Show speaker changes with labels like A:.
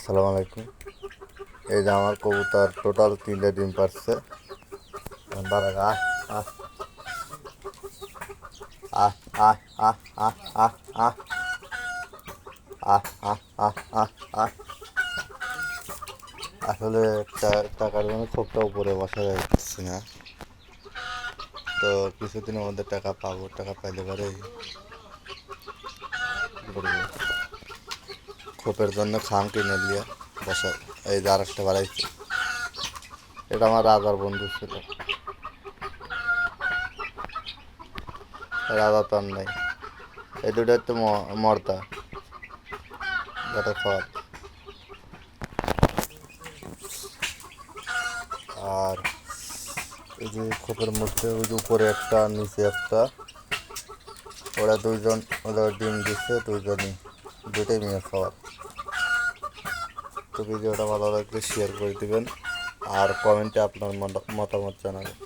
A: আসসালামু আলাইকুম। এই যে আমার কবুতর টোটাল 3টে ডিম পারছে। দাঁড়া আহ আহ আহ আহ আহ আহ আহ আহ আহ আহ আহ আহ আহ আসলে টাকার জন্য খোপটা উপরে বসা যাচ্ছে না। তো কিছুদিনের মধ্যে টাকা পাবো, টাকা পাইলে পরে কি করবো, খোপের জন্য খাম কিনে নিয়ে বসা। এই যে আর একটা বাড়াইছে, এটা আমার রাজার বন্ধু ছিল। রাজা তো আর নাই, এই দুটাই তো মর্দা, যেটা খড়। আর এই যে খোপের মধ্যে ওই যে উপরে একটা নিচে একটা, ওরা দুইজন, ওরা ডিম দিচ্ছে দুইজনই, দুটোই মেয়ে খাওয়ার। তো ভিডিওটা ভালো লাগলে শেয়ার করে দিবেন আর কমেন্টে আপনার মতামত জানাবেন।